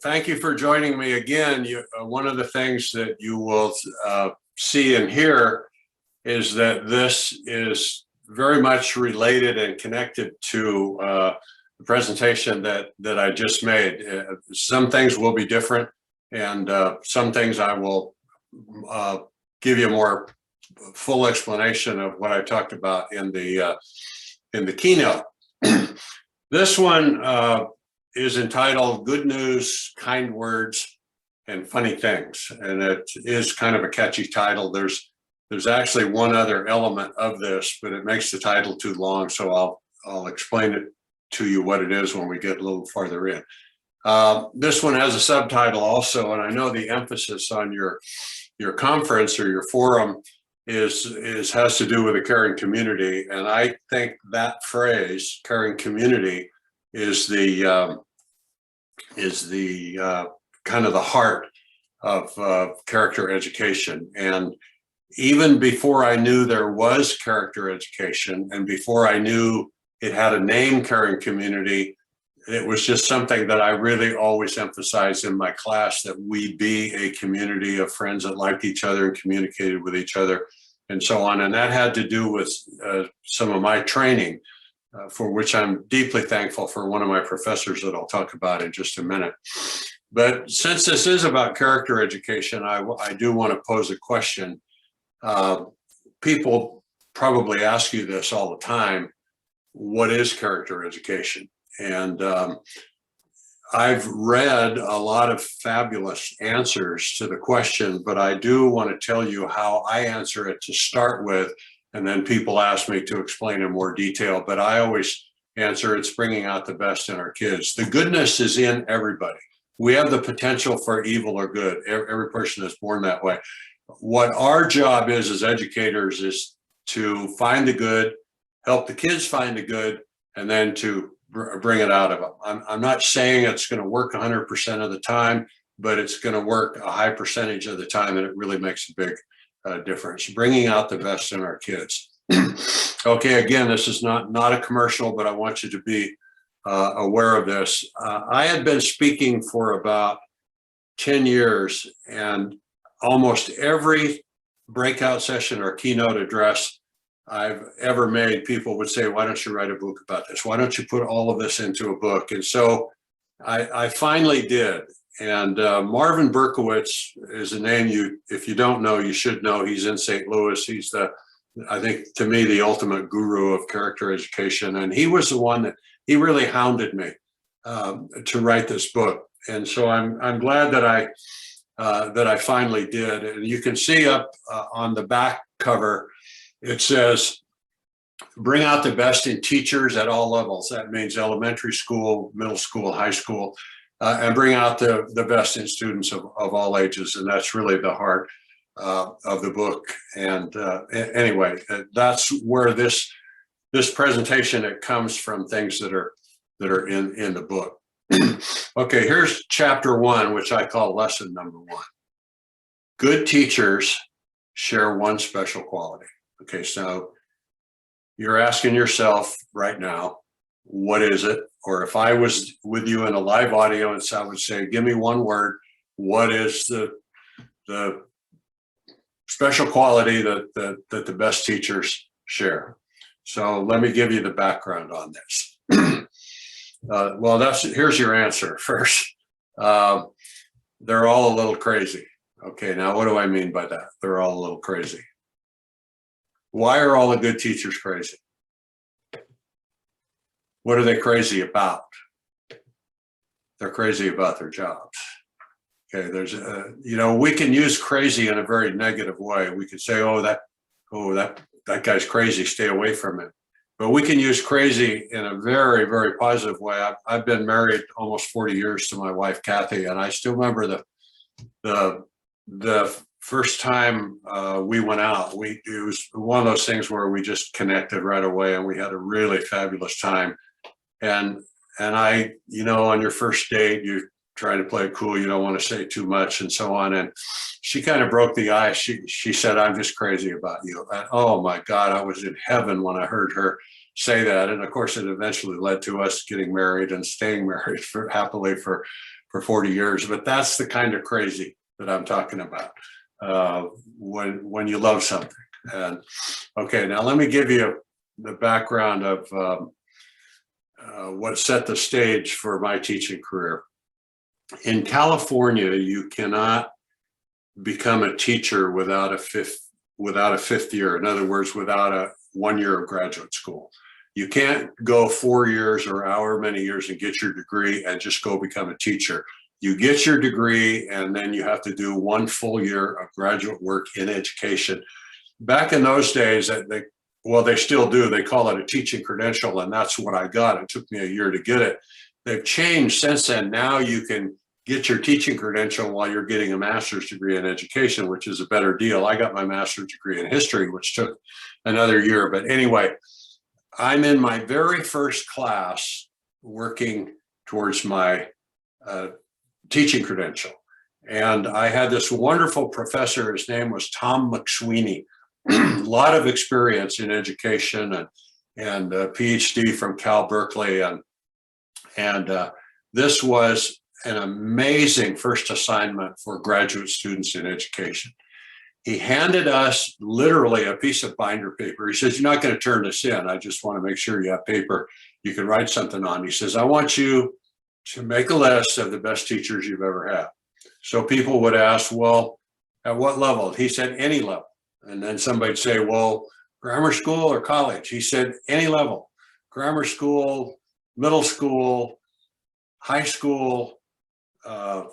thank you for joining me again. One of the things that you will see and hear is that this is very much related and connected to the presentation that I just made. Some things will be different, and some things I will give you a more full explanation of what I talked about in the keynote. This one is entitled Good News, Kind Words, and Funny Things. And it is kind of a catchy title. There's actually one other element of this, but it makes the title too long. So I'll explain it to you what it is when we get a little farther in. This one has a subtitle also, and I know the emphasis on your conference or your forum has to do with a caring community. And I think that phrase, caring community, is the kind of the heart of character education. And even before I knew there was character education, and before I knew it had a name, caring community, it was just something that I really always emphasized in my class, that we be a community of friends that liked each other and communicated with each other and so on. And that had to do with some of my training, for which I'm deeply thankful for one of my professors that I'll talk about in just a minute. But since this is about character education, I do want to pose a question. People probably ask you this all the time: what is character education? And I've read a lot of fabulous answers to the question, but I do want to tell you how I answer it to start with, and then people ask me to explain in more detail. But I always answer it's bringing out the best in our kids. The goodness is in everybody. We have the potential for evil or good. Every person is born that way. What our job is as educators is to find the good, help the kids find the good, and then to bring it out of them. I'm not saying it's going to work 100% of the time, but it's going to work a high percentage of the time, and it really makes a big difference. Bringing out the best in our kids. Okay, again, this is not a commercial, but I want you to be aware of this. I had been speaking for about 10 years, and almost every breakout session or keynote address I've ever made, people would say, why don't you write a book about this? Why don't you put all of this into a book? And so I finally did. And Marvin Berkowitz is a name if you don't know, you should know. He's in St. Louis. He's I think, to me, the ultimate guru of character education. And he was the one that he really hounded me to write this book. And so I'm glad that I finally did. And you can see up on the back cover, it says, bring out the best in teachers at all levels. That means elementary school, middle school, high school, and bring out the best in students of all ages. And that's really the heart of the book. And anyway, that's where this presentation, it comes from things that are in the book. Okay, here's chapter 1, which I call lesson number 1. Good teachers share one special quality. Okay, so you're asking yourself right now, what is it? Or if I was with you in a live audience, I would say, give me one word. What is the special quality that the best teachers share? So let me give you the background on this. Well, here's your answer first. They're all a little crazy. Okay, now what do I mean by that? They're all a little crazy. Why are all the good teachers crazy? What are they crazy about? They're crazy about their jobs. Okay, we can use crazy in a very negative way. We could say, that guy's crazy, stay away from him. But we can use crazy in a very, very positive way. I've been married almost 40 years to my wife, Kathy, and I still remember the first time we went out. It was one of those things where we just connected right away, and we had a really fabulous time. And I, on your first date, you try to play it cool. You don't want to say too much and so on. And she kind of broke the ice. She said, I'm just crazy about you. And oh my God, I was in heaven when I heard her say that. And of course, it eventually led to us getting married and staying married happily for for 40 years, but that's the kind of crazy that I'm talking about when you love something. And okay, now let me give you the background of what set the stage for my teaching career. In California, you cannot become a teacher without a fifth year. In other words, without a 1 year of graduate school. You can't go 4 years or however many years and get your degree and just go become a teacher. You get your degree and then you have to do 1 full year of graduate work in education. Back in those days, they still do. They call it a teaching credential, and that's what I got. It took me a year to get it. They've changed since then. Now you can get your teaching credential while you're getting a master's degree in education, which is a better deal. I got my master's degree in history, which took another year. But anyway, I'm in my very first class working towards my teaching credential. And I had this wonderful professor. His name was Tom McSweeney. A lot of experience in education and a PhD from Cal Berkeley. And this was an amazing first assignment for graduate students in education. He handed us literally a piece of binder paper. He says, "You're not going to turn this in. I just want to make sure you have paper you can write something on." He says, "I want you to make a list of the best teachers you've ever had." So people would ask, "Well, at what level?" He said, "Any level." And then somebody'd say, "Well, grammar school or college?" He said, "Any level. Grammar school, middle school, high school,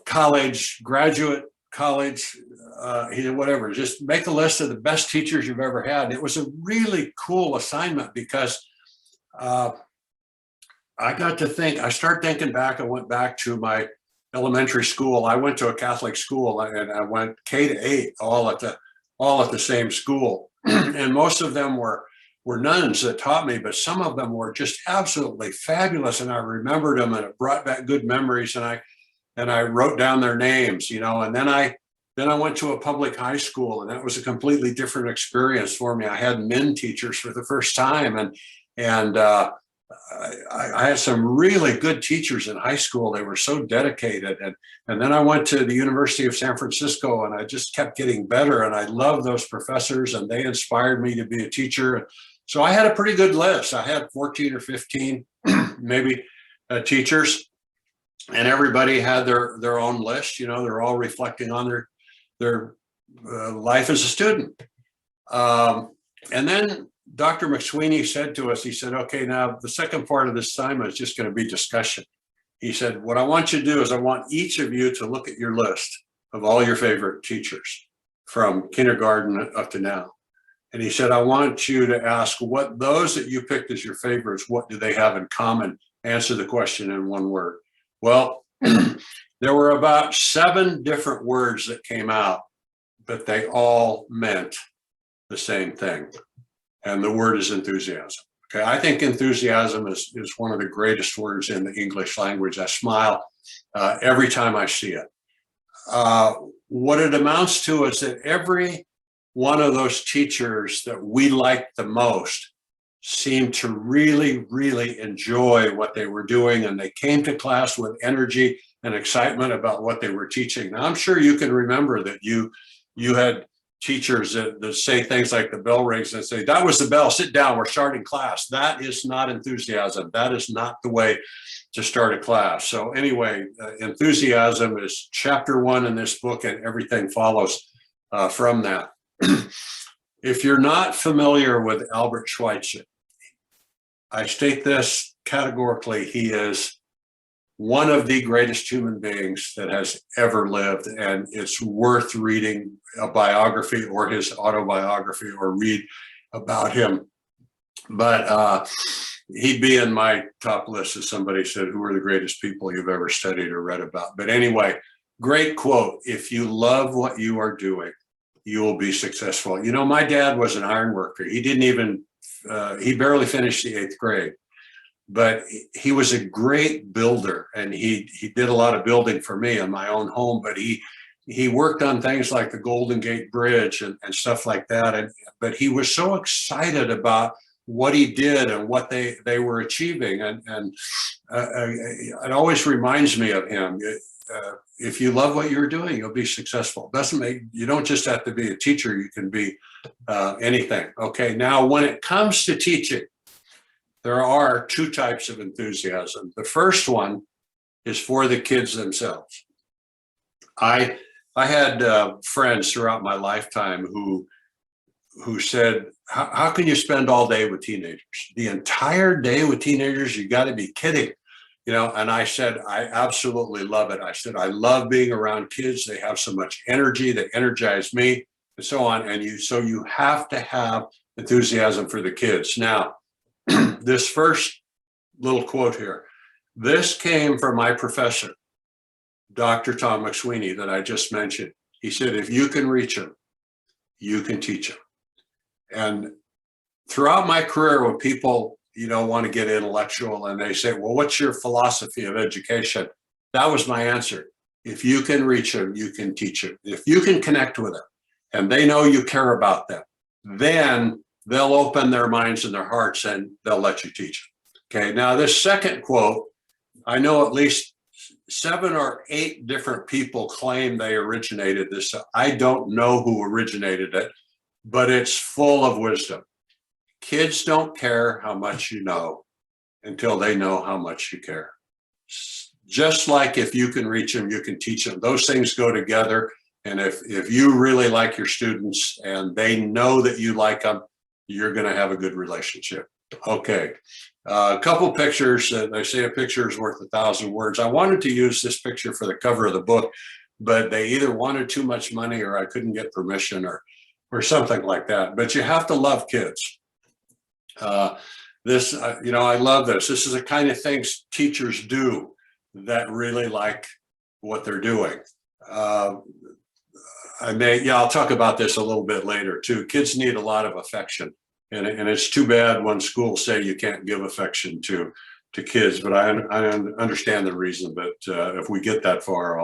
college, graduate college, whatever. Just make a list of the best teachers you've ever had." And it was a really cool assignment because I started thinking back. I went back to my elementary school. I went to a Catholic school and I went K to 8 all at the same school. And most of them were nuns that taught me, but some of them were just absolutely fabulous. And I remembered them and it brought back good memories. And I wrote down their names, and then I went to a public high school, and that was a completely different experience for me. I had men teachers for the first time, and I had some really good teachers in high school. They were so dedicated, and then I went to the University of San Francisco, and I just kept getting better. And I loved those professors, and they inspired me to be a teacher. So I had a pretty good list. I had 14 or 15, maybe teachers. And everybody had their own list. They're all reflecting on their life as a student. And then Dr. McSweeney said to us, he said, "Okay, now the second part of this assignment is just going to be discussion." He said, "What I want you to do is I want each of you to look at your list of all your favorite teachers from kindergarten up to now." And he said, "I want you to ask what those that you picked as your favorites, what do they have in common? Answer the question in one word." Well, there were about 7 different words that came out, but they all meant the same thing. And the word is enthusiasm. Okay, I think enthusiasm is one of the greatest words in the English language. I smile every time I see it. What it amounts to is that every one of those teachers that we liked the most seemed to really, really enjoy what they were doing, and they came to class with energy and excitement about what they were teaching. Now, I'm sure you can remember that you had teachers that say things like the bell rings and say, "That was the bell, sit down, we're starting class." That is not enthusiasm. That is not the way to start a class. So anyway, enthusiasm is chapter 1 in this book, and everything follows from that. If you're not familiar with Albert Schweitzer, I state this categorically. He is one of the greatest human beings that has ever lived, and it's worth reading a biography or his autobiography or read about him. But he'd be in my top list if somebody said, "Who are the greatest people you've ever studied or read about?" But anyway, great quote. If you love what you are doing, you will be successful. My dad was an iron worker. He barely finished the 8th grade, but he was a great builder, and he did a lot of building for me in my own home, but he worked on things like the Golden Gate Bridge and stuff like that. But he was so excited about what he did and what they were achieving. And it always reminds me of him. If you love what you're doing, you'll be successful. You don't just have to be a teacher, you can be anything. Okay, now when it comes to teaching, there are two types of enthusiasm. The first one is for the kids themselves. I had friends throughout my lifetime who said, how can you spend all day with teenagers? The entire day with teenagers? You got to be kidding. And I said, I absolutely love it. I said, I love being around kids. They have so much energy. They energize me and so on. So you have to have enthusiasm for the kids. Now, this first little quote here, this came from my professor, Dr. Tom McSweeney, that I just mentioned. He said, if you can reach them, you can teach them. And throughout my career, when people, want to get intellectual and they say, well, what's your philosophy of education? That was my answer. If you can reach them, you can teach them. If you can connect with them and they know you care about them, then they'll open their minds and their hearts and they'll let you teach them. Okay, now this second quote, I know at least 7 or 8 different people claim they originated this. I don't know who originated it, but it's full of wisdom. Kids don't care how much you know until they know how much you care. Just like if you can reach them, you can teach them. Those things go together. And if you really like your students and they know that you like them, you're going to have a good relationship. Okay. A couple pictures. They say a picture is worth 1,000 words. I wanted to use this picture for the cover of the book, but they either wanted too much money or I couldn't get permission or something like that. But you have to love kids. I love this. This is the kind of things teachers do that really like what they're doing. I'll talk about this a little bit later too. Kids need a lot of affection. And it's too bad when schools say you can't give affection to kids, but I understand the reason. But if we get that far,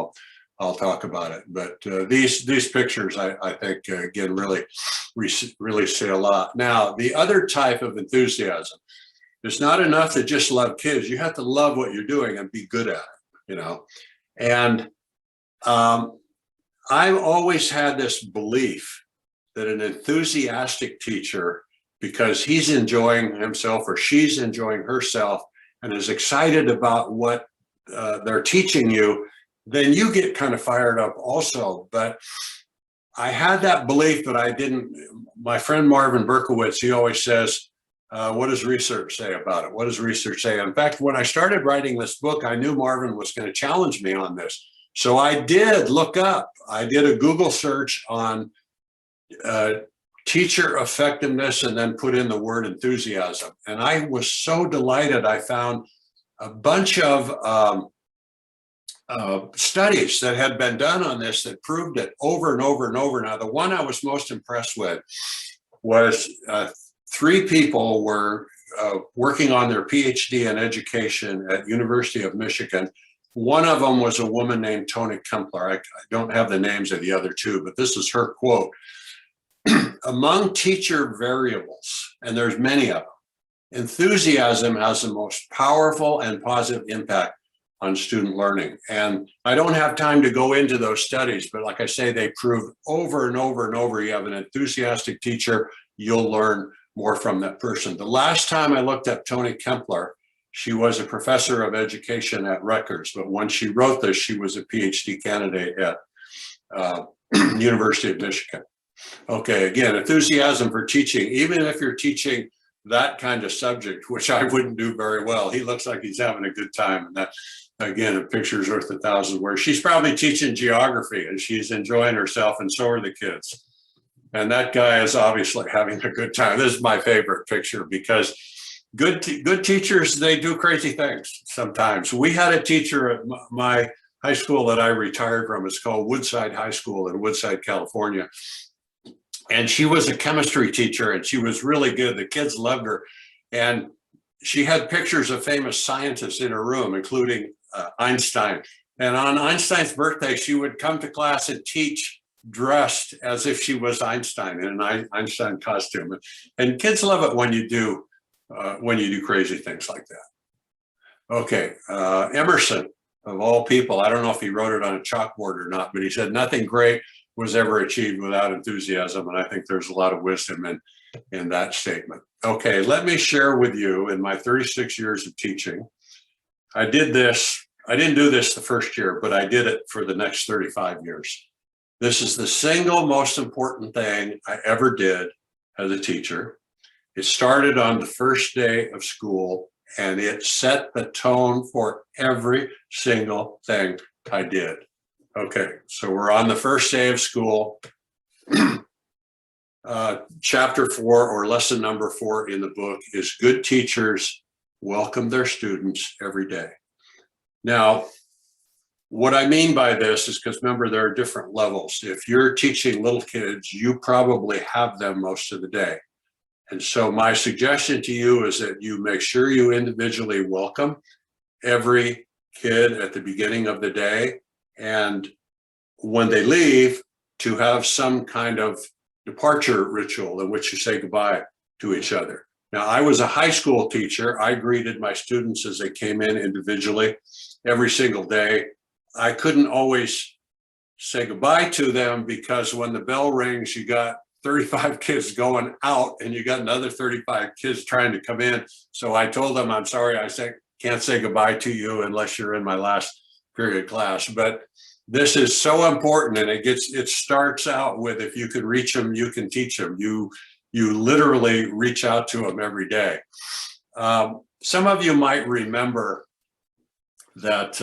I'll talk about it. But these pictures, I think, again, really say a lot. Now, the other type of enthusiasm, it's not enough to just love kids. You have to love what you're doing and be good at it, And I've always had this belief that an enthusiastic teacher, because he's enjoying himself or she's enjoying herself and is excited about what they're teaching you, then you get kind of fired up also. But I had that belief, but I didn't. My friend Marvin Berkowitz, he always says, what does research say about it? What does research say? In fact, when I started writing this book, I knew Marvin was going to challenge me on this. So I did look up. I did a Google search on teacher effectiveness and then put in the word enthusiasm. And I was so delighted. I found a bunch of studies that had been done on this that proved it over and over and over. Now, the one I was most impressed with was 3 people were working on their PhD in education at University of Michigan. One of them was a woman named Toni Kempler. I don't have the names of the other 2, but this is her quote. Among teacher variables, and there's many of them, enthusiasm has the most powerful and positive impact on student learning. And I don't have time to go into those studies, but like I say, they prove over and over and over, you have an enthusiastic teacher, you'll learn more from that person. The last time I looked at Toni Kempler, she was a professor of education at Rutgers, but when she wrote this, she was a PhD candidate at University of Michigan. Okay, again, enthusiasm for teaching, even if you're teaching that kind of subject, which I wouldn't do very well. He looks like he's having a good time. And that, again, a picture's worth 1,000 words. She's probably teaching geography and she's enjoying herself, and so are the kids. And that guy is obviously having a good time. This is my favorite picture because good teachers, they do crazy things sometimes. We had a teacher at my high school that I retired from. It's called Woodside High School in Woodside, California. And she was a chemistry teacher and she was really good. The kids loved her. And she had pictures of famous scientists in her room, including Einstein. And on Einstein's birthday, she would come to class and teach dressed as if she was Einstein in an Einstein costume. And kids love it when you do when you do crazy things like that. Okay, Emerson, of all people, I don't know if he wrote it on a chalkboard or not, but he said nothing great was ever achieved without enthusiasm. And I think there's a lot of wisdom in that statement. Okay, let me share with you in my 36 years of teaching. I didn't do this the first year, but I did it for the next 35 years. This is the single most important thing I ever did as a teacher. It started on the first day of school, and it set the tone for every single thing I did. Okay, so we're on the first day of school. Chapter 4 or lesson number 4 in the book is good teachers welcome their students every day. Now, what I mean by this is because remember, there are different levels. If you're teaching little kids, you probably have them most of the day. And so my suggestion to you is that you make sure you individually welcome every kid at the beginning of the day. And when they leave, to have some kind of departure ritual in which you say goodbye to each other. Now, I was a high school teacher. I greeted my students as they came in individually every single day. I couldn't always say goodbye to them because when the bell rings, you got 35 kids going out and you got another 35 kids trying to come in. So I told them, I'm sorry, can't say goodbye to you unless you're in my last period class. But this is so important, and it starts out with, if you can reach them, you can teach them. You literally reach out to them every day. Some of you might remember that,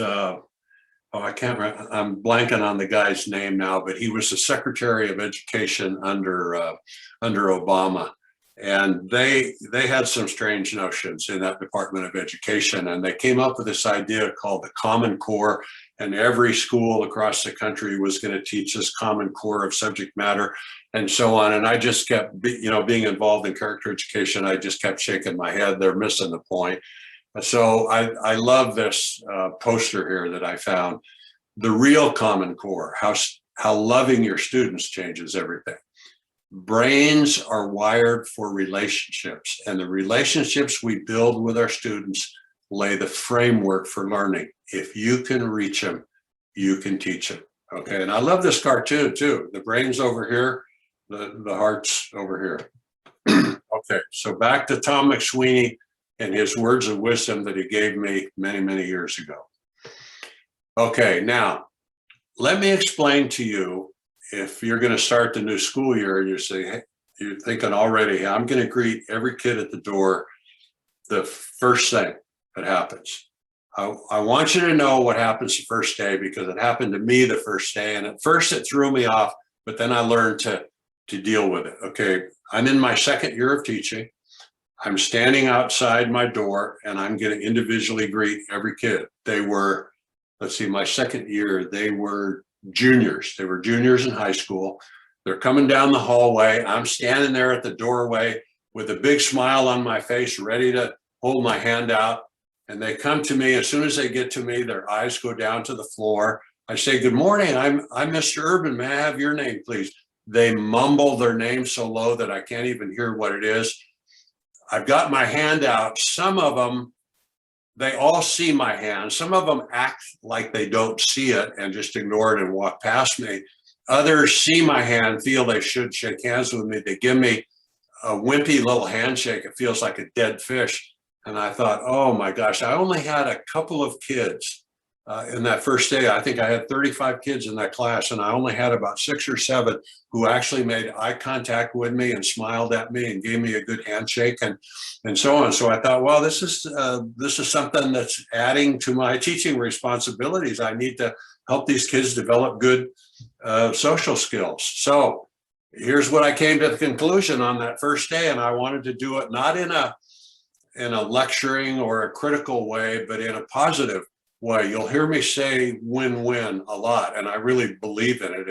I'm blanking on the guy's name now, but he was the Secretary of Education under Obama. And they had some strange notions in that Department of Education, and they came up with this idea called the Common Core, and every school across the country was going to teach this Common Core of subject matter and so on. And I just kept, being involved in character education, I just kept shaking my head. They're missing the point. So I love this poster here that I found. The real Common Core, how loving your students changes everything. Brains are wired for relationships, and the relationships we build with our students lay the framework for learning. If you can reach them, you can teach them. Okay, and I love this cartoon too. The brain's over here, the heart's over here. Okay, so back to Tom McSweeney and his words of wisdom that he gave me many, many years ago. Okay, now let me explain to you, if you're going to start the new school year and you say, hey, you're thinking already, hey, I'm going to greet every kid at the door the first thing that happens. I want you to know what happens the first day, because it happened to me the first day. And at first it threw me off, but then I learned to deal with it. Okay, I'm in my second year of teaching. I'm standing outside my door and I'm going to individually greet every kid. They were, my second year, they were juniors. They were juniors in high school. They're coming down the hallway. I'm standing there at the doorway with a big smile on my face, ready to hold my hand out. And they come to me. As soon as they get to me, their eyes go down to the floor. I say, good morning, I'm Mr. Urban. May I have your name, please? They mumble their name so low that I can't even hear what it is. I've got my hand out. Some of them, they all see my hand. Some of them act like they don't see it and just ignore it and walk past me. Others see my hand, feel they should shake hands with me. They give me a wimpy little handshake. It feels like a dead fish. And I thought, oh my gosh, I only had a couple of kids in that first day. I think I had 35 kids in that class, and I only had about 6 or 7 who actually made eye contact with me and smiled at me and gave me a good handshake and so on. So I thought, well, this is something that's adding to my teaching responsibilities. I need to help these kids develop good social skills. So here's what I came to the conclusion on that first day, and I wanted to do it not in a lecturing or a critical way, but in a positive way. You'll hear me say win-win a lot, and I really believe in it.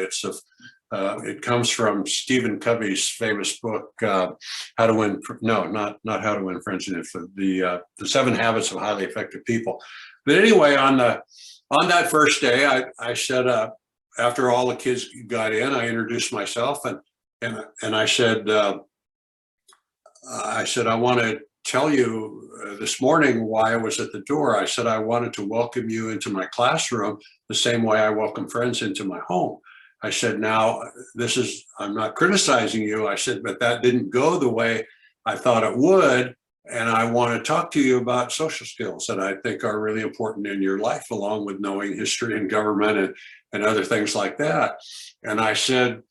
It comes from Stephen Covey's famous book, How to Win, no, not How to Win Friends and Influence, the 7 Habits of Highly Effective People. But anyway, on that first day, I said, after all the kids got in, I introduced myself and I said, I want to tell you this morning why I was at the door. I said I wanted to welcome you into my classroom the same way I welcome friends into my home. I said, now, I'm not criticizing you. I said, but that didn't go the way I thought it would. And I want to talk to you about social skills that I think are really important in your life, along with knowing history and government and other things like that. And I said,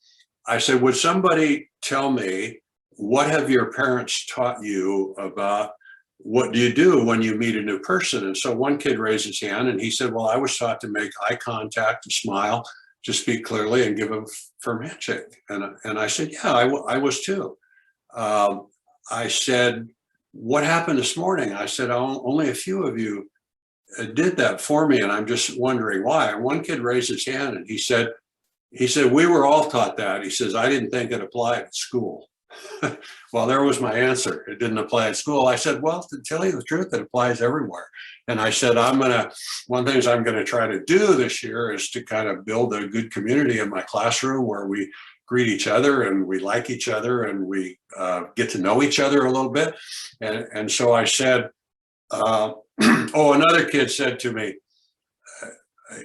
would somebody tell me, what have your parents taught you about what do you do when you meet a new person? And so one kid raised his hand and he said, well, I was taught to make eye contact, to smile, to speak clearly and give a firm handshake. And I said, yeah, I was too. I said, what happened this morning? I said, only a few of you did that for me. And I'm just wondering why. And one kid raised his hand and he said, we were all taught that. He says, I didn't think it applied at school. Well, there was my answer. It didn't apply at school. I said, well, to tell you the truth, it applies everywhere. And I said, one of the things I'm going to try to do this year is to kind of build a good community in my classroom where we greet each other and we like each other and we get to know each other a little bit. And so I said, another kid said to me,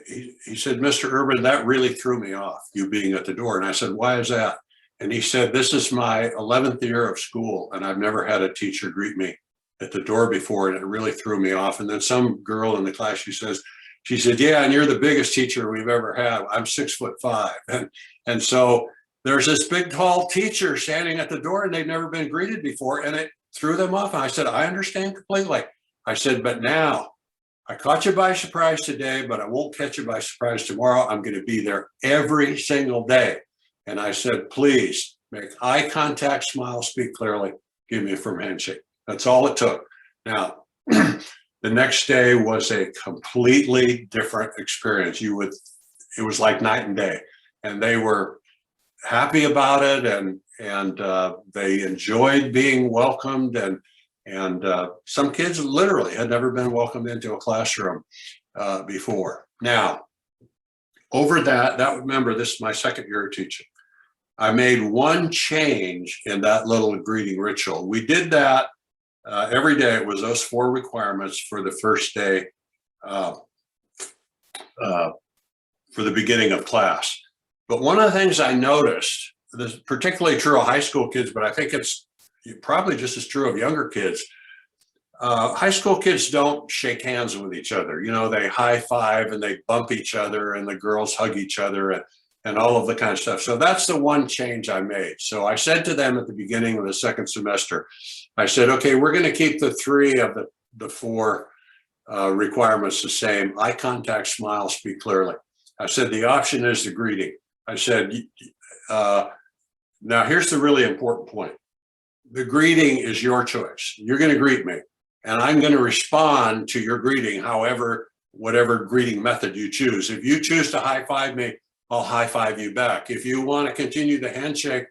he said, Mr. Urban, that really threw me off, you being at the door. And I said, why is that? And he said, this is my 11th year of school, and I've never had a teacher greet me at the door before, and it really threw me off. And then some girl in the class, she said, yeah, and you're the biggest teacher we've ever had. I'm 6'5". And so there's this big, tall teacher standing at the door, and they've never been greeted before, and it threw them off. And I said, I understand completely. I said, but now, I caught you by surprise today, but I won't catch you by surprise tomorrow. I'm going to be there every single day. And I said, please make eye contact, smile, speak clearly, give me a firm handshake. That's all it took. Now, the next day was a completely different experience. It was like night and day. And they were happy about it, and they enjoyed being welcomed. And some kids literally had never been welcomed into a classroom before. Now, over that, remember, this is my second year of teaching. I made one change in that little greeting ritual. We did that every day. It was those 4 requirements for the first day for the beginning of class. But one of the things I noticed, this is particularly true of high school kids, but I think it's probably just as true of younger kids. High school kids don't shake hands with each other. You know, they high five and they bump each other, and the girls hug each other and all of the kind of stuff. So that's the one change I made. So I said to them at the beginning of the second semester, I said, okay, we're going to keep the 3 of the 4 requirements the same: eye contact, smile, speak clearly. I said, the option is the greeting. I said, now here's the really important point. The greeting is your choice. You're going to greet me, and I'm going to respond to your greeting, whatever greeting method you choose. If you choose to high five me, I'll high five you back. If you want to continue the handshake,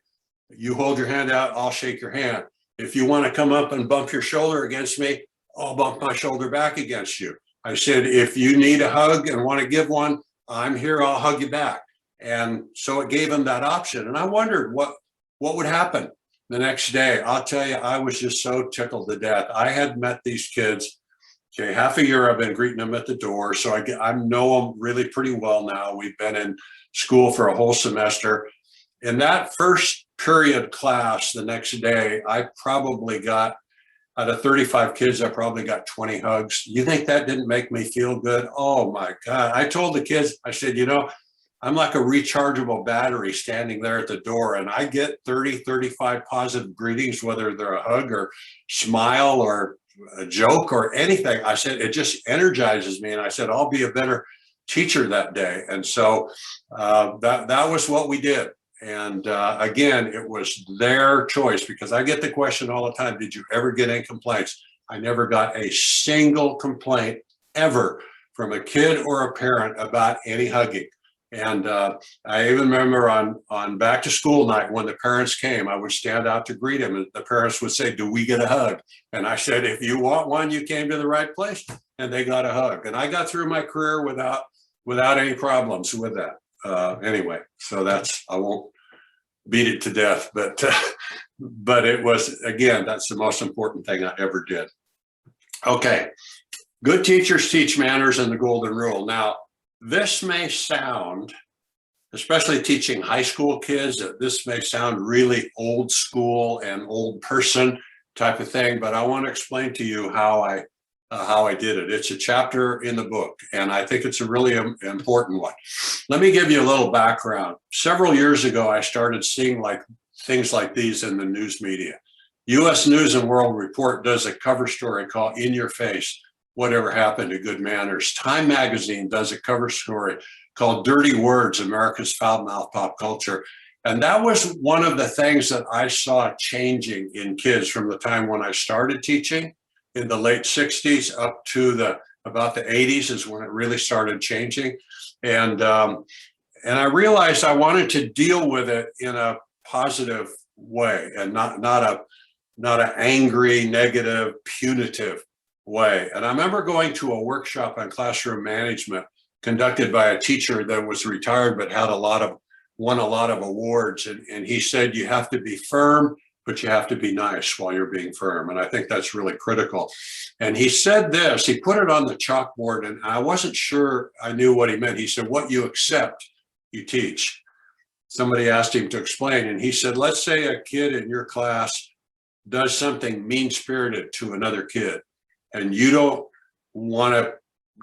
you hold your hand out, I'll shake your hand. If you want to come up and bump your shoulder against me, I'll bump my shoulder back against you. I said, if you need a hug and want to give one, I'm here, I'll hug you back. And so it gave them that option. And I wondered what would happen the next day. I'll tell you, I was just so tickled to death. I had met these kids. Okay, half a year I've been greeting them at the door. So I know them really pretty well now. We've been in school for a whole semester. In that first period class the next day, I probably got, out of 35 kids, I probably got 20 hugs. You think that didn't make me feel good? Oh my God. I told the kids, I said, you know, I'm like a rechargeable battery standing there at the door, and I get 30, 35 positive greetings, whether they're a hug or smile or a joke or anything. I said, it just energizes me. And I said, I'll be a better teacher that day. And so that was what we did. And again, it was their choice, because I get the question all the time, did you ever get any complaints? I never got a single complaint ever from a kid or a parent about any hugging. And I even remember on back to school night, when the parents came, I would stand out to greet them, and the parents would say, do we get a hug? And I said, if you want one, you came to the right place. And they got a hug. And I got through my career without any problems with that. Anyway, so I won't beat it to death, but it was, again, that's the most important thing I ever did. Okay, good teachers teach manners and the golden rule. Now, this may sound, especially teaching high school kids, that this may sound really old school and old person type of thing, but I want to explain to you how I did it. It's a chapter in the book, and I think it's a really important one. Let me give you a little background. Several years ago, I started seeing things like these in the news media. U.S. News and World Report does a cover story called "In Your Face, Whatever Happened to Good Manners." Time Magazine does a cover story called "Dirty Words, America's Foul-Mouthed Pop Culture." And that was one of the things that I saw changing in kids from the time when I started teaching in the late 60s up to about the 80s is when it really started changing. And I realized I wanted to deal with it in a positive way and not an angry, negative, punitive way. And I remember going to a workshop on classroom management conducted by a teacher that was retired but had won a lot of awards. And he said, you have to be firm, but you have to be nice while you're being firm. And I think that's really critical. And he said this, he put it on the chalkboard, and I wasn't sure I knew what he meant. He said, what you accept, you teach. Somebody asked him to explain, and he said, let's say a kid in your class does something mean-spirited to another kid, and you don't want to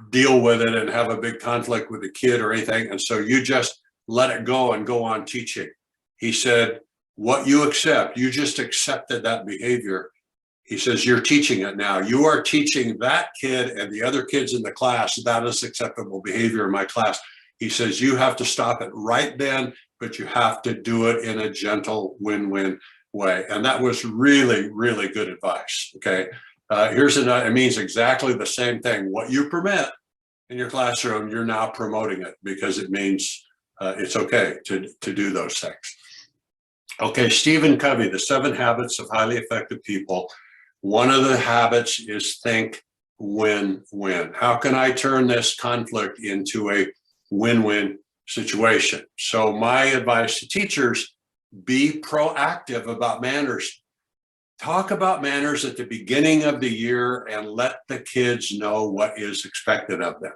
deal with it and have a big conflict with the kid or anything, and so you just let it go and go on teaching. He said, what you accept, you just accepted that behavior. He says, you're teaching it now. You are teaching that kid and the other kids in the class that is acceptable behavior in my class. He says, you have to stop it right then, but you have to do it in a gentle win-win way. And that was really, really good advice, okay? Here's another, it means exactly the same thing. What you permit in your classroom, you're now promoting it because it means it's okay to do those things. Okay, Stephen Covey, The 7 Habits of Highly Effective People. One of the habits is think win-win. How can I turn this conflict into a win-win situation? So my advice to teachers, be proactive about manners. Talk about manners at the beginning of the year and let the kids know what is expected of them.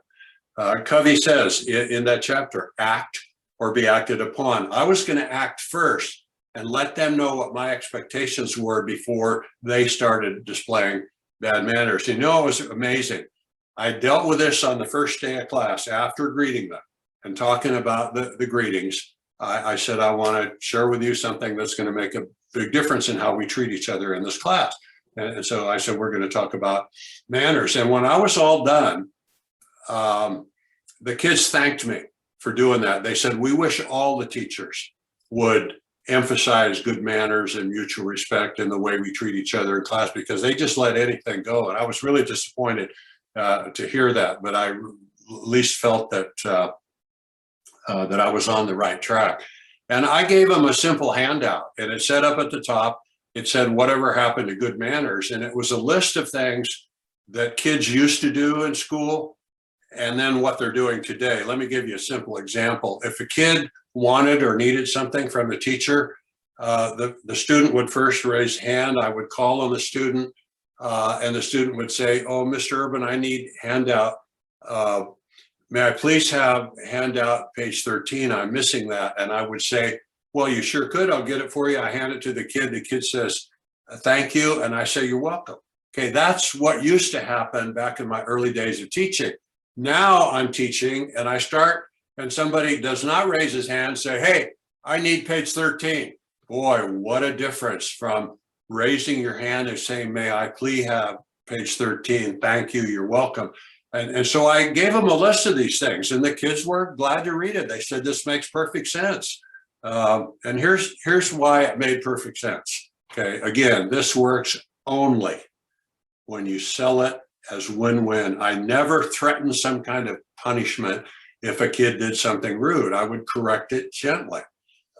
Covey says in that chapter, act or be acted upon. I was going to act first and let them know what my expectations were before they started displaying bad manners. You know, it was amazing. I dealt with this on the first day of class after greeting them and talking about the greetings. I said, I want to share with you something that's going to make a big difference in how we treat each other in this class. And so I said, we're going to talk about manners. And when I was all done, the kids thanked me for doing that. They said, we wish all the teachers would emphasize good manners and mutual respect in the way we treat each other in class, because they just let anything go. And I was really disappointed to hear that, but I at least felt that that I was on the right track. And I gave them a simple handout, and it said up at the top, it said, whatever happened to good manners. And it was a list of things that kids used to do in school and then what they're doing today. Let me give you a simple example. If a kid wanted or needed something from the teacher, the student would first raise hand. I would call on the student, and the student would say, oh, Mr. Urban, I need handout. May I please have handout page 13? I'm missing that. And I would say, well, you sure could. I'll get it for you. I hand it to the kid. The kid says, thank you. And I say, you're welcome. Okay, that's what used to happen back in my early days of teaching. Now I'm teaching and I start, and somebody does not raise his hand, say, hey, I need page 13. Boy, what a difference from raising your hand and saying, may I please have page 13? Thank you, you're welcome. And so I gave them a list of these things, and the kids were glad to read it. They said, this makes perfect sense. And here's why it made perfect sense. Okay, again, this works only when you sell it as win-win. I never threatened some kind of punishment if a kid did something rude. I would correct it gently.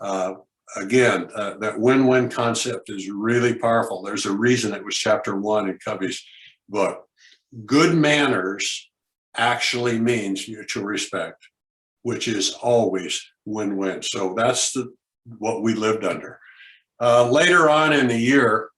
Again, that win-win concept is really powerful. There's a reason it was chapter 1 in Covey's book. Good manners actually means mutual respect, which is always win-win. So that's what we lived under. Later on in the year,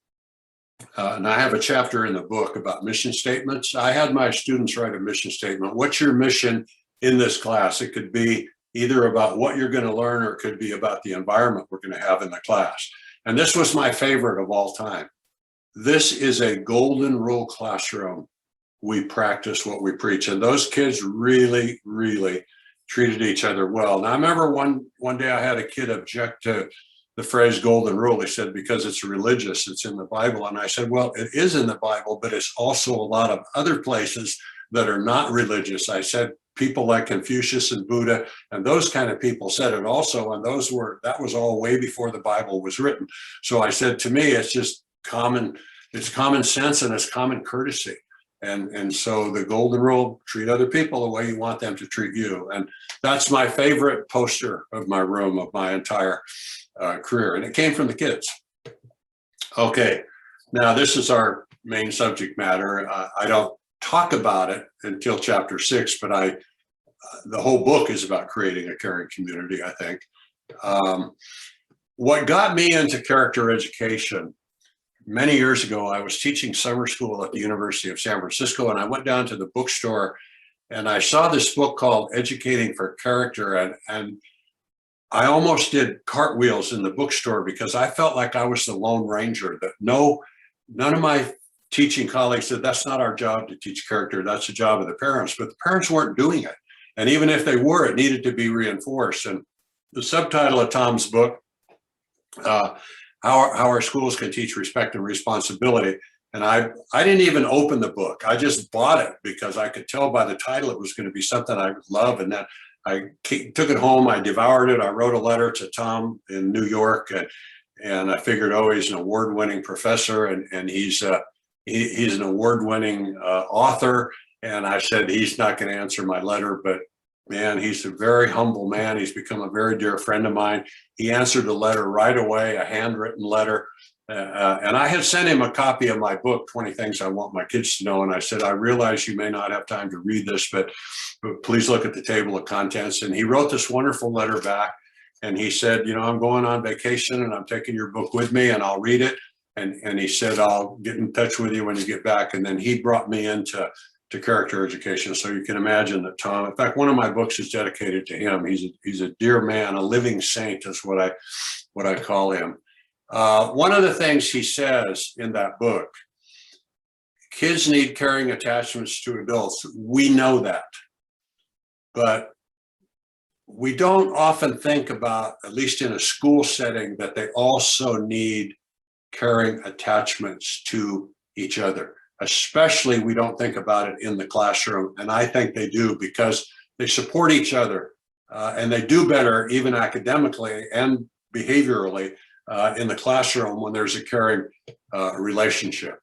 and I have a chapter in the book about mission statements. I had my students write a mission statement. What's your mission in this class? It could be either about what you're going to learn, or it could be about the environment we're going to have in the class. And this was my favorite of all time. This is a golden rule classroom. We practice what we preach. And those kids really, really treated each other well. Now, I remember one day I had a kid object to the phrase golden rule. He said, because it's religious, it's in the Bible. And I said, well, it is in the Bible, but it's also a lot of other places that are not religious. I said, people like Confucius and Buddha and those kind of people said it also. And that was all way before the Bible was written. So I said, to me, it's just it's common sense and it's common courtesy. And so the golden rule, treat other people the way you want them to treat you. And that's my favorite poster of my room of my entire career. And it came from the kids. Okay, now this is our main subject matter. I don't talk about it until chapter 6, but the whole book is about creating a caring community, I think. What got me into character education, many years ago, I was teaching summer school at the University of San Francisco, and I went down to the bookstore and I saw this book called Educating for Character, and I almost did cartwheels in the bookstore because I felt like I was the Lone Ranger, that none of my teaching colleagues said, that's not our job to teach character, that's the job of the parents, but the parents weren't doing it. And even if they were, it needed to be reinforced. And the subtitle of Tom's book, how our schools can teach respect and responsibility. And I didn't even open the book. I just bought it because I could tell by the title it was going to be something I would love. And then I took it home, I devoured it. I wrote a letter to Tom in New York, and I figured, oh, he's an award-winning professor, and he's an award-winning author. And I said, he's not going to answer my letter, but man, he's a very humble man. He's become a very dear friend of mine. He answered the letter right away, a handwritten letter. And I had sent him a copy of my book, 20 Things I Want My Kids to Know. And I said, I realize you may not have time to read this, but please look at the table of contents. And he wrote this wonderful letter back. And he said, I'm going on vacation and I'm taking your book with me and I'll read it. And he said, I'll get in touch with you when you get back. And then he brought me into character education. So you can imagine that Tom, in fact, one of my books is dedicated to him. He's a dear man, a living saint is what I call him. One of the things he says in that book, kids need caring attachments to adults. We know that, but we don't often think about, at least in a school setting, that they also need caring attachments to each other. Especially, we don't think about it in the classroom, and I think they do because they support each other and they do better even academically and behaviorally in the classroom when there's a caring relationship.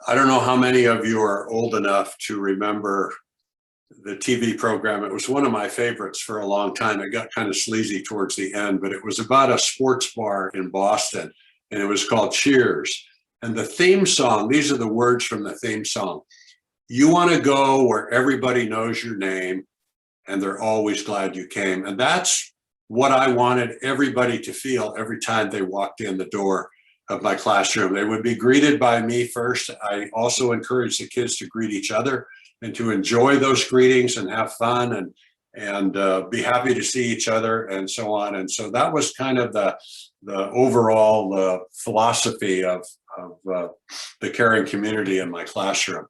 I don't know how many of you are old enough to remember the TV program. It was one of my favorites for a long time. It got kind of sleazy towards the end, but it was about a sports bar in Boston, and it was called Cheers. And the theme song, these are the words from the theme song. You want to go where everybody knows your name and they're always glad you came. And that's what I wanted everybody to feel every time they walked in the door of my classroom. They would be greeted by me first. I also encourage the kids to greet each other and to enjoy those greetings and have fun and be happy to see each other and so on. And so that was kind of the overall philosophy of the caring community in my classroom.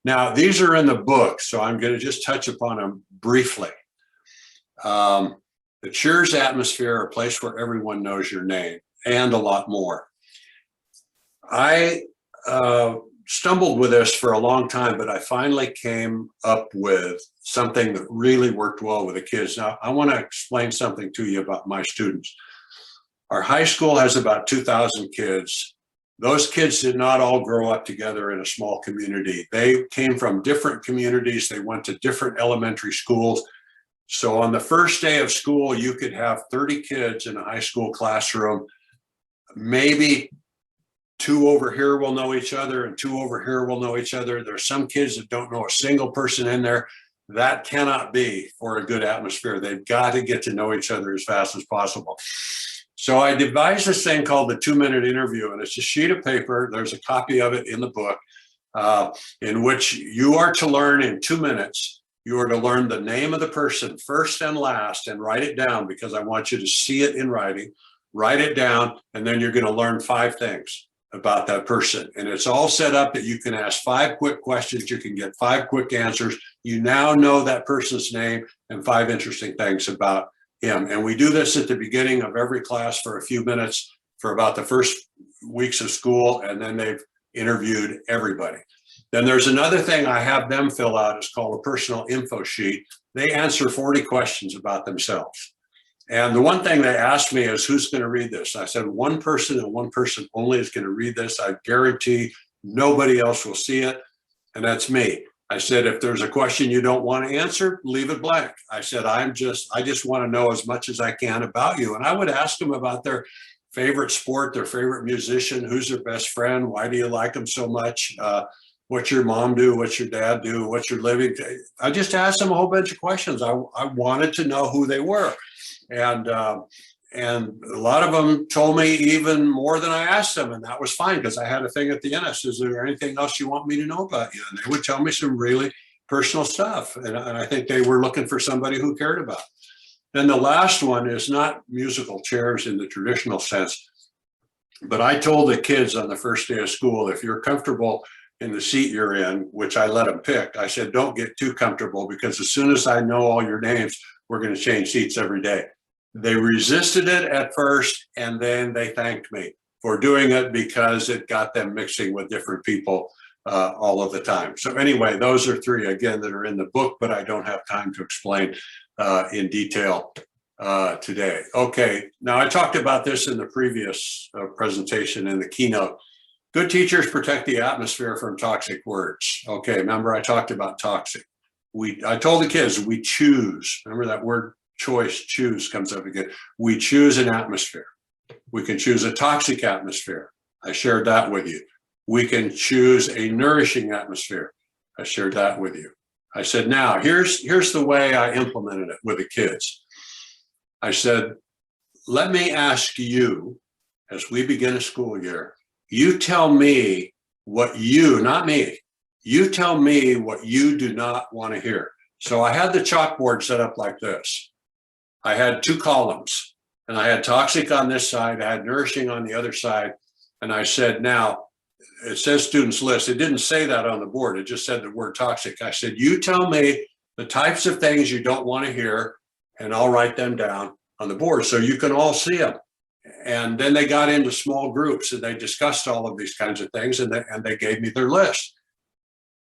Now, these are in the book, so I'm going to just touch upon them briefly. The Cheers atmosphere, a place where everyone knows your name, and a lot more. I stumbled with this for a long time, but I finally came up with something that really worked well with the kids. Now, I want to explain something to you about my students. Our high school has about 2,000 kids. Those kids did not all grow up together in a small community. They came from different communities. They went to different elementary schools. So on the first day of school, you could have 30 kids in a high school classroom. Maybe 2 over here will know each other and 2 over here will know each other. There's some kids that don't know a single person in there. That cannot be for a good atmosphere. They've got to get to know each other as fast as possible. So I devised this thing called the 2-minute interview, and it's a sheet of paper. There's a copy of it in the book, in which you are to learn in 2 minutes. You are to learn the name of the person first and last and write it down, because I want you to see it in writing. Write it down, and then you're going to learn 5 things about that person. And it's all set up that you can ask 5 quick questions. You can get 5 quick answers. You now know that person's name and 5 interesting things about him. And we do this at the beginning of every class for a few minutes for about the first weeks of school, and then they've interviewed everybody. Then there's another thing I have them fill out. It's called a personal info sheet. They answer 40 questions about themselves. And the one thing they asked me is, who's going to read this? I said, one person and one person only is going to read this. I guarantee nobody else will see it, and that's me. I said, if there's a question you don't want to answer, leave it blank. I said, I just want to know as much as I can about you. And I would ask them about their favorite sport, their favorite musician, who's their best friend, why do you like them so much? What's your mom do? What's your dad do? What's your living? I just asked them a whole bunch of questions. I wanted to know who they were. And a lot of them told me even more than I asked them, and that was fine, because I had a thing at the end. I said, is there anything else you want me to know about you? And they would tell me some really personal stuff, and I think they were looking for somebody who cared about it. Then the last one is not musical chairs in the traditional sense, but I told the kids on the first day of school, if you're comfortable in the seat you're in, which I let them pick, I said, don't get too comfortable, because as soon as I know all your names, we're going to change seats every day. They resisted it at first, and then they thanked me for doing it, because it got them mixing with different people all of the time. So anyway, those are 3, again, that are in the book, but I don't have time to explain in detail today. Okay, now I talked about this in the previous presentation in the keynote. Good teachers protect the atmosphere from toxic words. Okay, remember I talked about toxic. I told the kids, we choose. Remember that word choice, choose, comes up again. We choose an atmosphere. We can choose a toxic atmosphere. I shared that with you. We can choose a nourishing atmosphere. I shared that with you. I said, now here's the way I implemented it with the kids. I said, let me ask you, as we begin a school year, you tell me what you, not me, you tell me what you do not want to hear. So I had the chalkboard set up like this. I had 2 columns, and I had toxic on this side, I had nourishing on the other side. And I said, now, it says students list. It didn't say that on the board. It just said the word toxic. I said, you tell me the types of things you don't want to hear, and I'll write them down on the board so you can all see them. And then they got into small groups, and they discussed all of these kinds of things, and they gave me their list.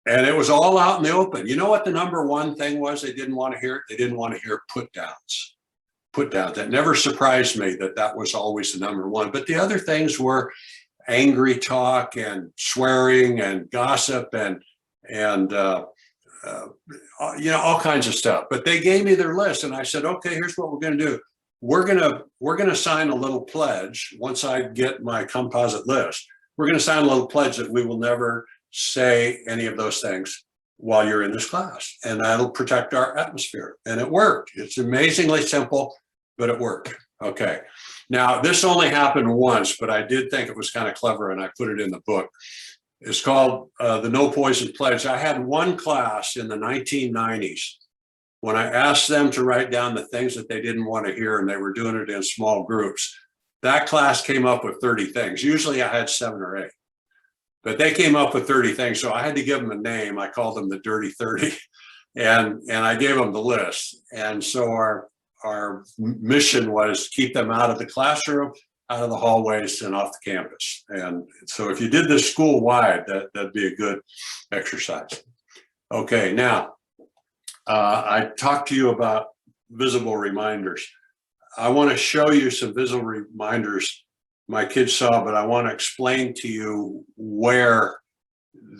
And it was all out in the open. You know what the number one thing was they didn't want to hear? They didn't want to hear put downs. Put downs. That never surprised me that was always the number one. But the other things were angry talk and swearing and gossip and all kinds of stuff. But they gave me their list, and I said, okay, here's what we're going to do. We're gonna sign a little pledge. Once I get my composite list, we're going to sign a little pledge that we will never say any of those things while you're in this class, and that'll protect our atmosphere. And it worked. It's amazingly simple, but it worked. Okay. Now, this only happened once, but I did think it was kind of clever, and I put it in the book. It's called the No Poison Pledge. I had one class in the 1990s when I asked them to write down the things that they didn't want to hear, and they were doing it in small groups. That class came up with 30 things. Usually I had 7 or 8, but they came up with 30 things. So I had to give them a name. I called them the Dirty 30, and I gave them the list. And so our mission was keep them out of the classroom, out of the hallways, and off the campus. And so if you did this school-wide, that'd be a good exercise. Okay, now, I talked to you about visible reminders. I want to show you some visible reminders my kids saw, but I want to explain to you where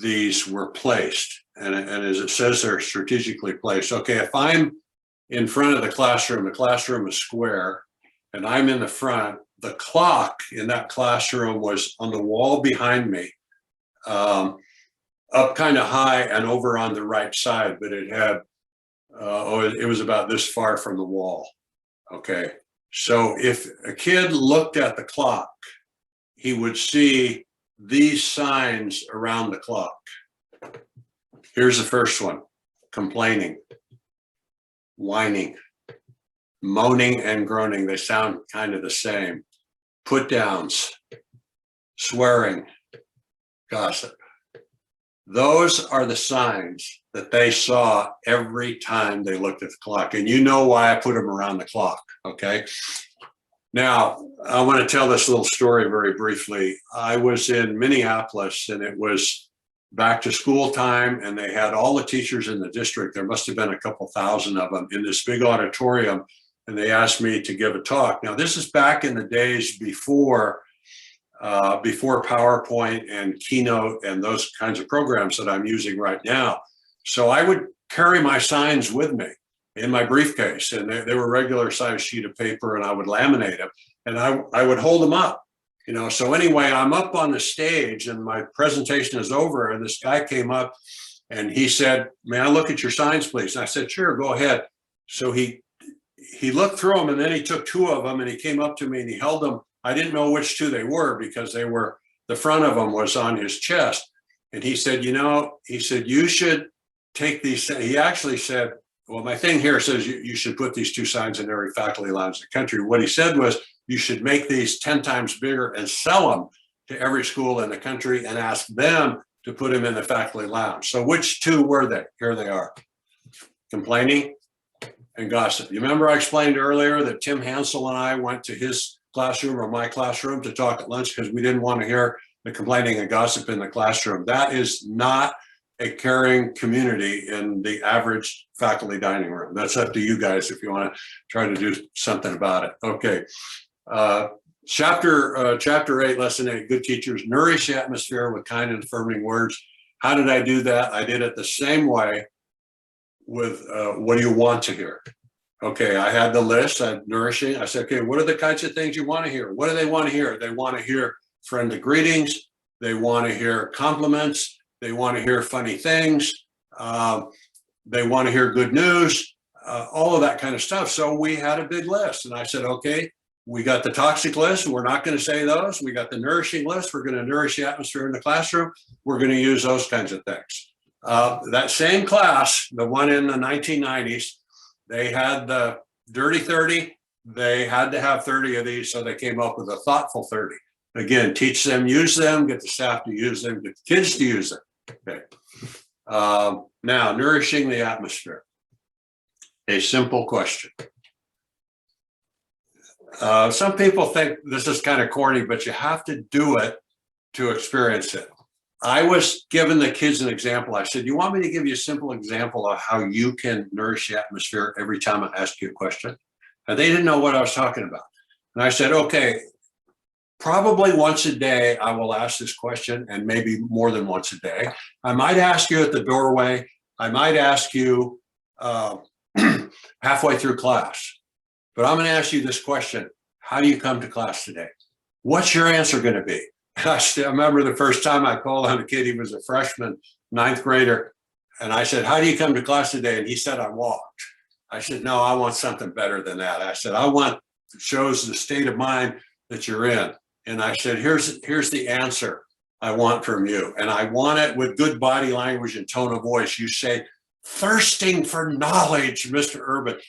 these were placed. And as it says, they're strategically placed. Okay, if I'm in front of the classroom is square, and I'm in the front, the clock in that classroom was on the wall behind me, up kind of high and over on the right side, but it had it was about this far from the wall. Okay. So if a kid looked at the clock, he would see these signs around the clock. Here's the first one: complaining, whining, moaning and groaning. They sound kind of the same. Put downs, swearing, gossip. Those are the signs that they saw every time they looked at the clock. And you know why I put them around the clock, okay? Now, I want to tell this little story very briefly. I was in Minneapolis, and it was back to school time, and they had all the teachers in the district. There must have been a couple thousand of them in this big auditorium, and they asked me to give a talk. Now, this is back in the days before PowerPoint and Keynote and those kinds of programs that I'm using right now. So I would carry my signs with me in my briefcase, and they were regular size sheet of paper, and I would laminate them, and I would hold them up, you know. So anyway, I'm up on the stage and my presentation is over, and this guy came up and he said, "May I look at your signs, please?" And I said, "Sure, go ahead." So he looked through them, and then he took two of them and he came up to me and he held them. I didn't know which two they were because the front of them was on his chest. And he said, "You should take these." He actually said, "Well, my thing here says you should put these two signs in every faculty lounge in the country." What he said was, "You should make these 10 times bigger and sell them to every school in the country and ask them to put them in the faculty lounge." So which two were they? Here they are: complaining and gossip. You remember I explained earlier that Tim Hansel and I went to his classroom or my classroom to talk at lunch because we didn't want to hear the complaining and gossip in the classroom. That is not a caring community in the average faculty dining room. That's up to you guys if you want to try to do something about it. Okay. Chapter 8, lesson 8, good teachers nourish the atmosphere with kind and affirming words. How did I do that? I did it the same way with what do you want to hear? Okay, I had the list, nourishing. I said, okay, what are the kinds of things you want to hear? What do they want to hear? They want to hear friendly greetings. They want to hear compliments. They want to hear funny things. They want to hear good news, all of that kind of stuff. So we had a big list. And I said, okay, we got the toxic list. We're not going to say those. We got the nourishing list. We're going to nourish the atmosphere in the classroom. We're going to use those kinds of things. That same class, the one in the 1990s, they had the dirty 30. They had to have 30 of these. So they came up with a thoughtful 30. Again, teach them, use them, get the staff to use them, get the kids to use them. Okay. Now, nourishing the atmosphere. A simple question. Some people think this is kind of corny, but you have to do it to experience it. I was giving the kids an example. I said, you want me to give you a simple example of how you can nourish the atmosphere every time I ask you a question? And they didn't know what I was talking about. And I said, okay, probably once a day, I will ask this question, and maybe more than once a day. I might ask you at the doorway. I might ask you halfway through class. But I'm going to ask you this question. How do you come to class today? What's your answer going to be? I still remember the first time I called on a kid. He was a freshman, 9th grader. And I said, how do you come to class today? And he said, I walked. I said, no, I want something better than that. I said, I want, shows the state of mind that you're in. And I said, here's the answer I want from you. And I want it with good body language and tone of voice. You say, thirsting for knowledge, Mr. Urban.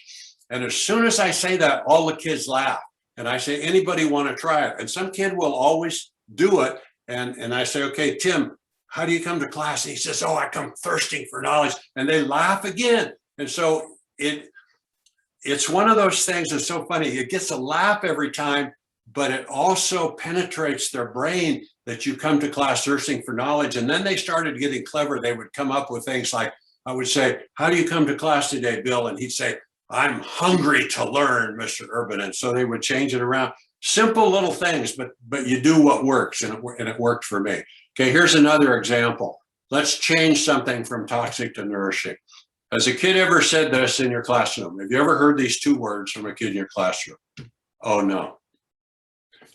And as soon as I say that, all the kids laugh. And I say, anybody want to try it? And some kid will always do it. And I say, okay, Tim, how do you come to class? And he says, oh, I come thirsting for knowledge. And they laugh again. And so it's one of those things that's so funny. It gets a laugh every time, but it also penetrates their brain that you come to class thirsting for knowledge. And then they started getting clever. They would come up with things like, I would say, how do you come to class today, Bill? And he'd say, I'm hungry to learn, Mr. Urban. And so they would change it around. Simple little things, but you do what works, and it worked for me. Okay, here's another example. Let's change something from toxic to nourishing. Has a kid ever said this in your classroom? Have you ever heard these two words from a kid in your classroom? Oh, no.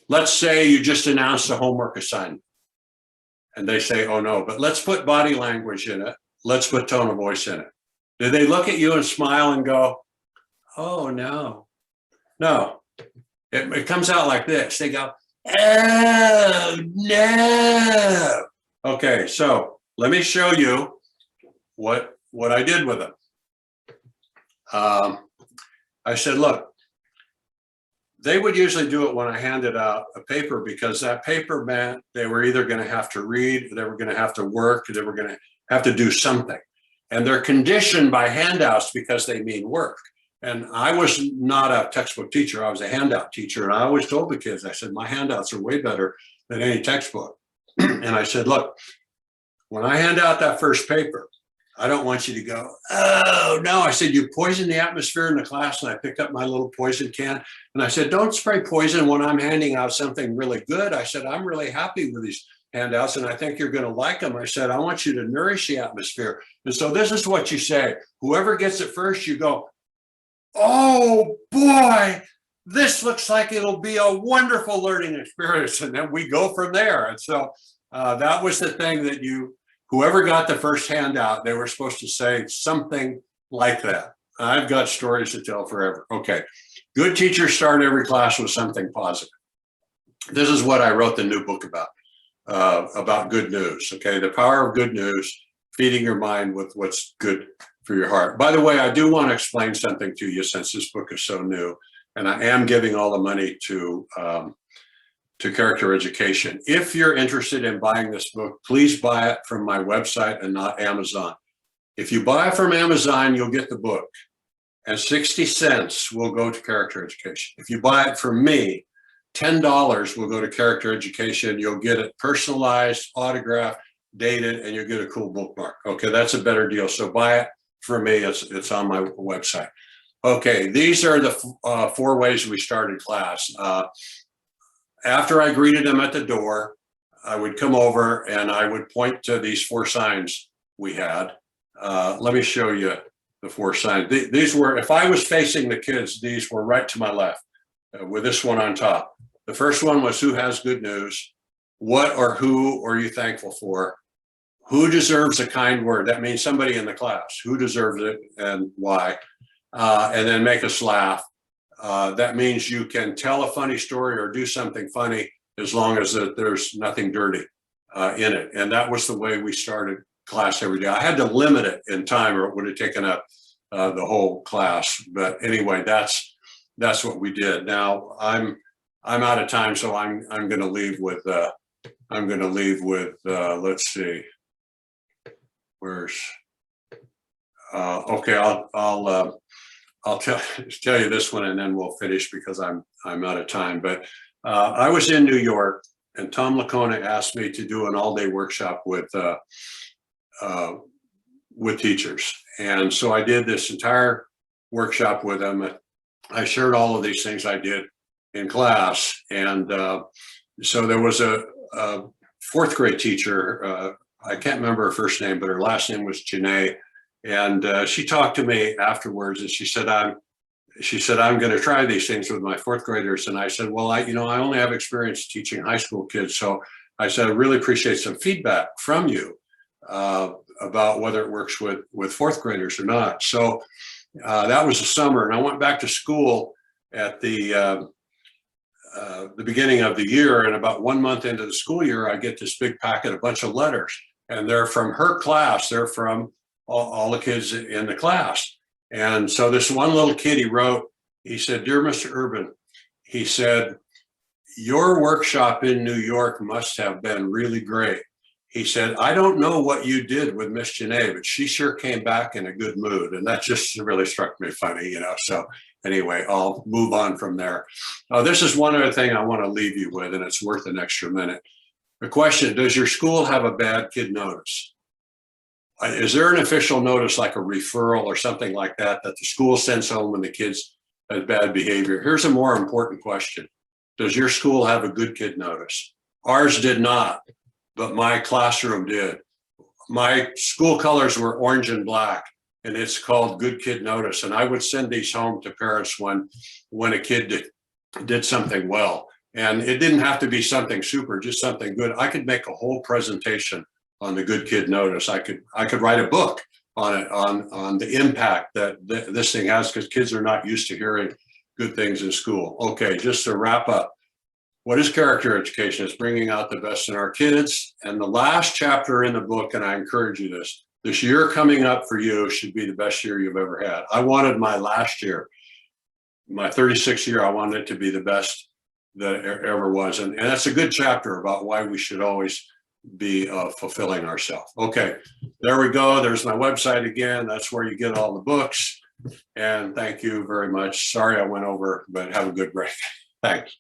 Let's say you just announced a homework assignment, and they say, oh, no, but let's put body language in it. Let's put tone of voice in it. Did they look at you and smile and go, oh, no? No, it comes out like this. They go, oh, no. Okay, so let me show you what I did with them. I said, look, they would usually do it when I handed out a paper, because that paper meant they were either going to have to read, they were going to have to work, they were going to have to do something. And they're conditioned by handouts because they mean work. And I was not a textbook teacher, I was a handout teacher. And I always told the kids, I said, my handouts are way better than any textbook. And I said, look, when I hand out that first paper, I don't want you to go, oh, no. I said, you poison the atmosphere in the class. And I picked up my little poison can. And I said, don't spray poison when I'm handing out something really good. I said, I'm really happy with these handouts, and I think you're going to like them. I said, I want you to nourish the atmosphere. And so this is what you say. Whoever gets it first, you go, oh, boy, this looks like it'll be a wonderful learning experience. And then we go from there. And so that was the thing that whoever got the first handout, they were supposed to say something like that. I've got stories to tell forever. Okay. Good teachers start every class with something positive. This is what I wrote the new book about good news. Okay. The power of good news, feeding your mind with what's good for your heart. By the way, I do want to explain something to you, since this book is so new, and I am giving all the money to Character Education. If you're interested in buying this book, please buy it from my website and not Amazon. If you buy it from Amazon, you'll get the book, and 60 cents will go to Character Education. If you buy it from me, $10 will go to Character Education. You'll get it personalized, autographed, dated, and you'll get a cool bookmark. Okay, that's a better deal. So buy it from me. It's on my website. Okay, these are the 4 ways we started class. After I greeted them at the door, I would come over and I would point to these 4 signs we had. Let me show you the 4 signs. These were, if I was facing the kids, these were right to my left, with this one on top. The first one was, who has good news? What or who are you thankful for? Who deserves a kind word? That means somebody in the class. Who deserves it and why? And then make us laugh. That means you can tell a funny story or do something funny, as long as there's nothing dirty in it. And that was the way we started class every day. I had to limit it in time, or it would have taken up the whole class. But anyway, that's what we did. Now I'm out of time, so I'm going to leave with let's see, where's okay, I'll tell you this one, and then we'll finish, because I'm out of time. But I was in New York, and Tom Lacona asked me to do an all-day workshop with teachers, and so I did this entire workshop with them. I shared all of these things I did in class, and so there was a 4th grade teacher. I can't remember her first name, but her last name was Janae. And she talked to me afterwards, and she said, I'm going to try these things with my 4th graders. And I said, well, I only have experience teaching high school kids. So I said, I really appreciate some feedback from you about whether it works with 4th graders or not. So that was the summer, and I went back to school at the beginning of the year. And about 1 month into the school year, I get this big packet, a bunch of letters, and they're from her class. They're from all the kids in the class. And so this one little kid, he wrote, he said, "Dear Mr. Urban," he said, "your workshop in New York must have been really great." He said, "I don't know what you did with Miss Janae, but she sure came back in a good mood." And that just really struck me funny, So anyway, I'll move on from there. This is one other thing I want to leave you with, and it's worth an extra minute. The question, does your school have a bad kid notice? Is there an official notice, like a referral or something like that the school sends home when the kids have bad behavior? Here's a more important question. Does your school have a good kid notice? Ours did not, but my classroom did. My school colors were orange and black, and it's called Good Kid Notice. And I would send these home to parents when a kid did something well. And it didn't have to be something super, just something good. I could make a whole presentation on the Good Kid Notice. I could write a book on it, on the impact that this thing has, because kids are not used to hearing good things in school. Okay, just to wrap up, what is character education? It's bringing out the best in our kids. And the last chapter in the book, and I encourage you this year coming up for you should be the best year you've ever had. I wanted my last year, my 36th year, I wanted it to be the best that it ever was. And that's a good chapter about why we should always be fulfilling ourselves. Okay, there we go. There's my website again. That's where you get all the books. And thank you very much. Sorry I went over, but have a good break. Thanks.